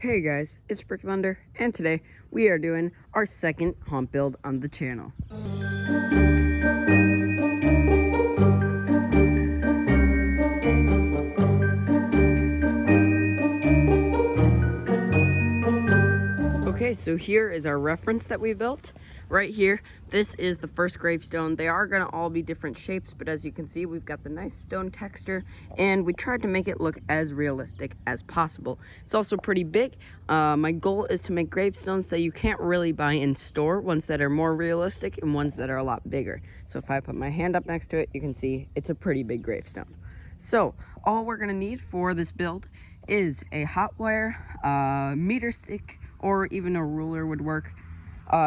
Hey guys, it's Brick Thunder, and today we are doing our second haunt build on the channel. Okay, so here is our reference that we built. Right here, this is the first gravestone. They are gonna all be different shapes, but as you can see, we've got the nice stone texture, and we tried to make it look as realistic as possible. It's also pretty big. My goal is to make gravestones that you can't really buy in store, ones that are more realistic and ones that are a lot bigger. So if I put my hand up next to it, you can see it's a pretty big gravestone. So all we're gonna need for this build is a hot wire, meter stick, or even a ruler would work,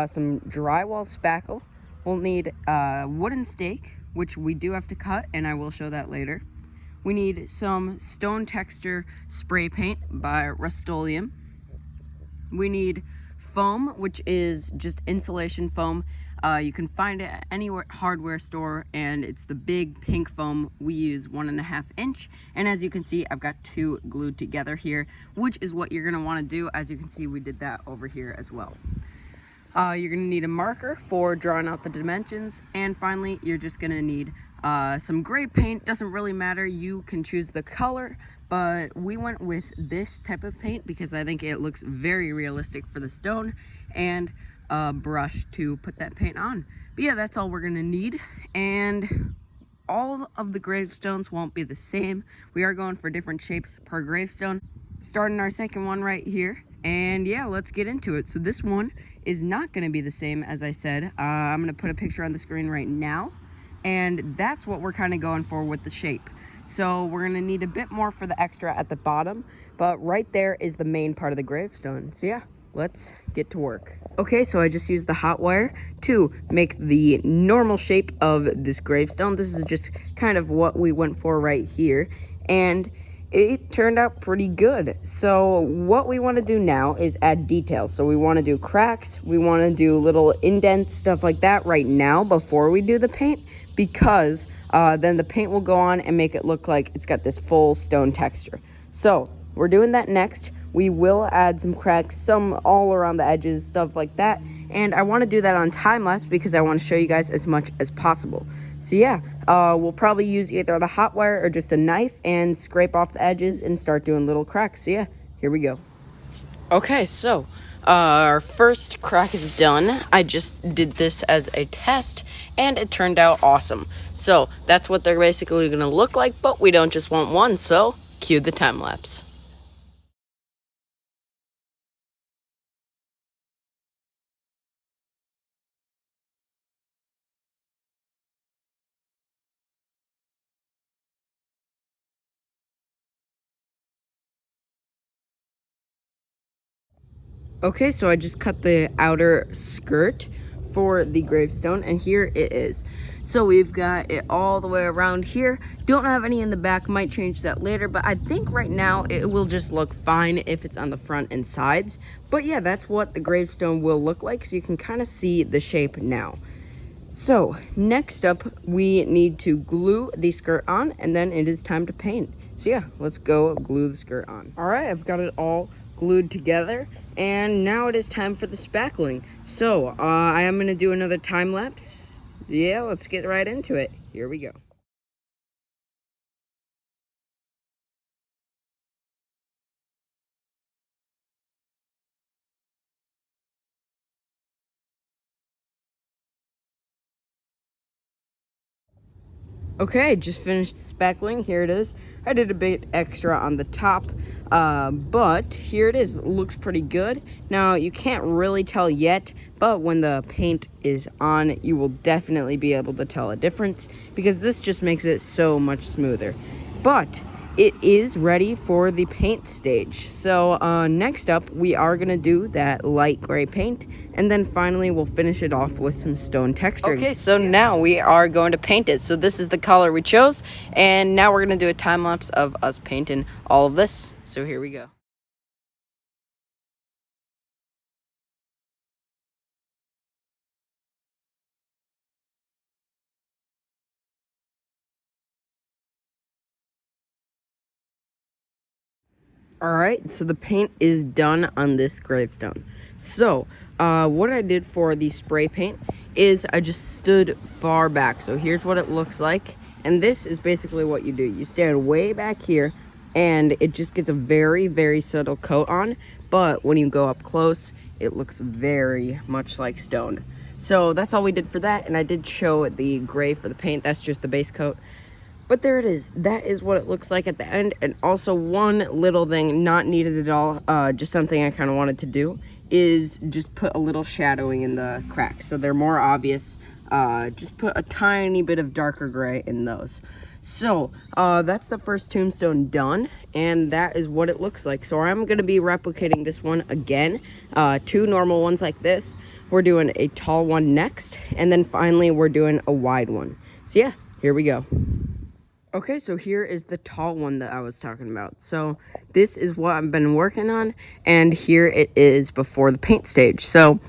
some drywall spackle. We'll need a wooden stake, which we do have to cut, and I will show that later. We need some stone texture spray paint by Rust-Oleum. We need foam, which is just insulation foam. You can find it at any hardware store, and it's the big pink foam. We use 1.5 inch, and as you can see, I've got two glued together here, which is what you're gonna wanna do. As you can see, we did that over here as well. You're gonna need a marker for drawing out the dimensions, and finally, you're just gonna need some gray paint. Doesn't really matter, you can choose the color, but we went with this type of paint because I think it looks very realistic for the stone, and a brush to put that paint on. But yeah, that's all we're gonna need, and all of the gravestones won't be the same. We are going for different shapes per gravestone. Starting our second one right here, and yeah, let's get into it. So this one is not gonna be the same, as I said. I'm gonna put a picture on the screen right now, and that's what we're kind of going for with the shape. So we're gonna need a bit more for the extra at the bottom, but right there is the main part of the gravestone. So yeah, let's get to work. Okay, so I just used the hot wire to make the normal shape of this gravestone. This is just kind of what we went for right here, and it turned out pretty good. So what we want to do now is add details. So we want to do cracks, we want to do little indents, stuff like that right now before we do the paint, because then the paint will go on and make it look like it's got this full stone texture. So we're doing that next. We will add some cracks, some all around the edges, stuff like that. And I want to do that on time-lapse because I want to show you guys as much as possible. So yeah, we'll probably use either the hot wire or just a knife and scrape off the edges and start doing little cracks. So yeah, here we go. Okay, so our first crack is done. I just did this as a test, and it turned out awesome. So that's what they're basically going to look like, but we don't just want one, so cue the time-lapse. Okay, so I just cut the outer skirt for the gravestone, and here it is. So we've got it all the way around here. Don't have any in the back, might change that later, but I think right now it will just look fine if it's on the front and sides. But yeah, that's what the gravestone will look like, so you can kind of see the shape now. So next up, we need to glue the skirt on, and then it is time to paint. So yeah, let's go glue the skirt on. All right, I've got it all glued together, and now it is time for the spackling. So I am gonna do another time lapse. Yeah, let's get right into it. Here we go. Okay, just finished the spackling. Here it is. I did a bit extra on the top, but here it is. It looks pretty good. Now, you can't really tell yet, but when the paint is on, you will definitely be able to tell a difference, because this just makes it so much smoother. But it is ready for the paint stage. So next up, we are gonna do that light gray paint, and then finally we'll finish it off with some stone texturing. Okay, so now we are going to paint it. So this is the color we chose, and now we're gonna do a time lapse of us painting all of this. So here we go. Alright, so the paint is done on this gravestone. So, what I did for the spray paint is I just stood far back. So here's what it looks like. And this is basically what you do. You stand way back here, and it just gets a very, very subtle coat on. But when you go up close, it looks very much like stone. So that's all we did for that. And I did show the gray for the paint. That's just the base coat. But there it is. That is what it looks like at the end. And also one little thing, not needed at all, just something I kind of wanted to do, is just put a little shadowing in the cracks so they're more obvious. Just put a tiny bit of darker gray in those. So that's the first tombstone done, and that is what it looks like. So I'm going to be replicating this one again, 2 normal ones like this. We're doing a tall one next, and then finally we're doing a wide one. So yeah, here we go. Okay, so here is the tall one that I was talking about. So this is what I've been working on, and here it is before the paint stage. So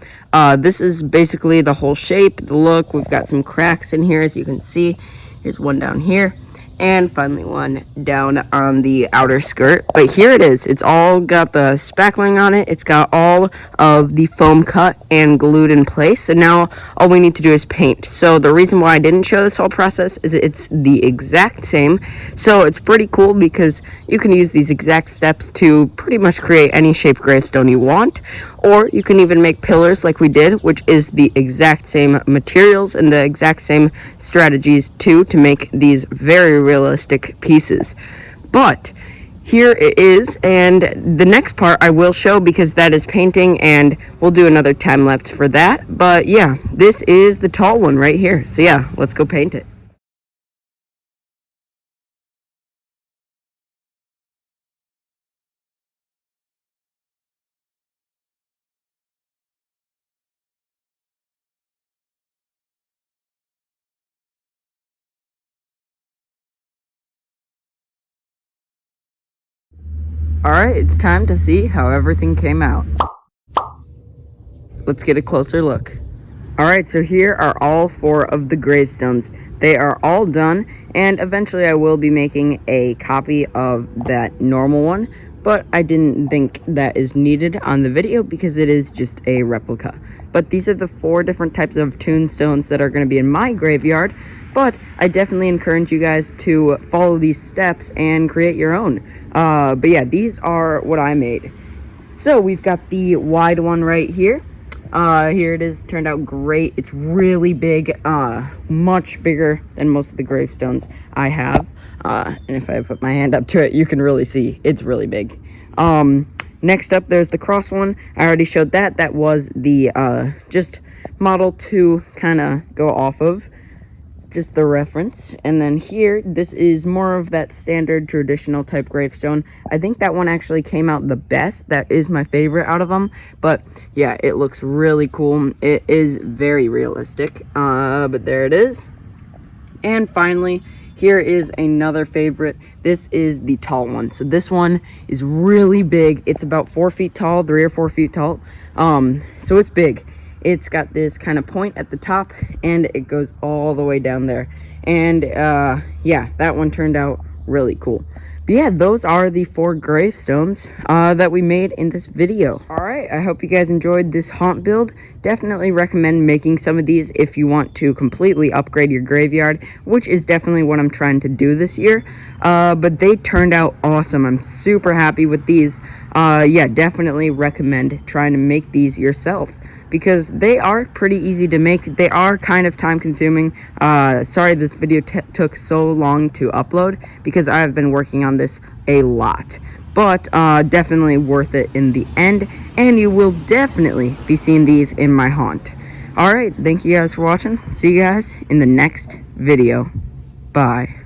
this is basically the whole shape, the look. We've got some cracks in here, as you can see. Here's one down here, and finally one down on the outer skirt. But here it is. It's all got the spackling on it. It's got all of the foam cut and glued in place. So now all we need to do is paint. So the reason why I didn't show this whole process is it's the exact same. So it's pretty cool because you can use these exact steps to pretty much create any shape gravestone you want. Or you can even make pillars like we did, which is the exact same materials and the exact same strategies too, to make these very realistic pieces. But here it is, and the next part I will show because that is painting, and we'll do another time lapse for that. But yeah, this is the tall one right here. So yeah, let's go paint it. Alright, it's time to see how everything came out. Let's get a closer look. Alright, so here are all 4 of the gravestones. They are all done, and eventually I will be making a copy of that normal one, but I didn't think that is needed on the video because it is just a replica. But these are the 4 different types of tombstones that are going to be in my graveyard, but I definitely encourage you guys to follow these steps and create your own. But yeah, these are what I made. So we've got the wide one right here. Here it is. Turned out great. It's really big, much bigger than most of the gravestones I have. And if I put my hand up to it, you can really see it's really big. Next up, there's the cross one. I already showed that. That was the just model to kind of go off of, just the reference. And then here, this is more of that standard traditional type gravestone. I think that one actually came out the best. That is my favorite out of them. But yeah, it looks really cool. It is very realistic. But there it is. And finally, here is another favorite. This is the tall one. So this one is really big. It's about 4 feet tall, 3 or 4 feet tall. So it's big. It's got this kind of point at the top, and it goes all the way down there. And yeah, that one turned out really cool. But yeah, those are the 4 gravestones that we made in this video. Alright, I hope you guys enjoyed this haunt build. Definitely recommend making some of these if you want to completely upgrade your graveyard, which is definitely what I'm trying to do this year. But they turned out awesome. I'm super happy with these. Yeah, definitely recommend trying to make these yourself, because they are pretty easy to make. They are kind of time consuming. Sorry this video took so long to upload, because I've been working on this a lot. But definitely worth it in the end, and you will definitely be seeing these in my haunt. Alright, thank you guys for watching. See you guys in the next video. Bye.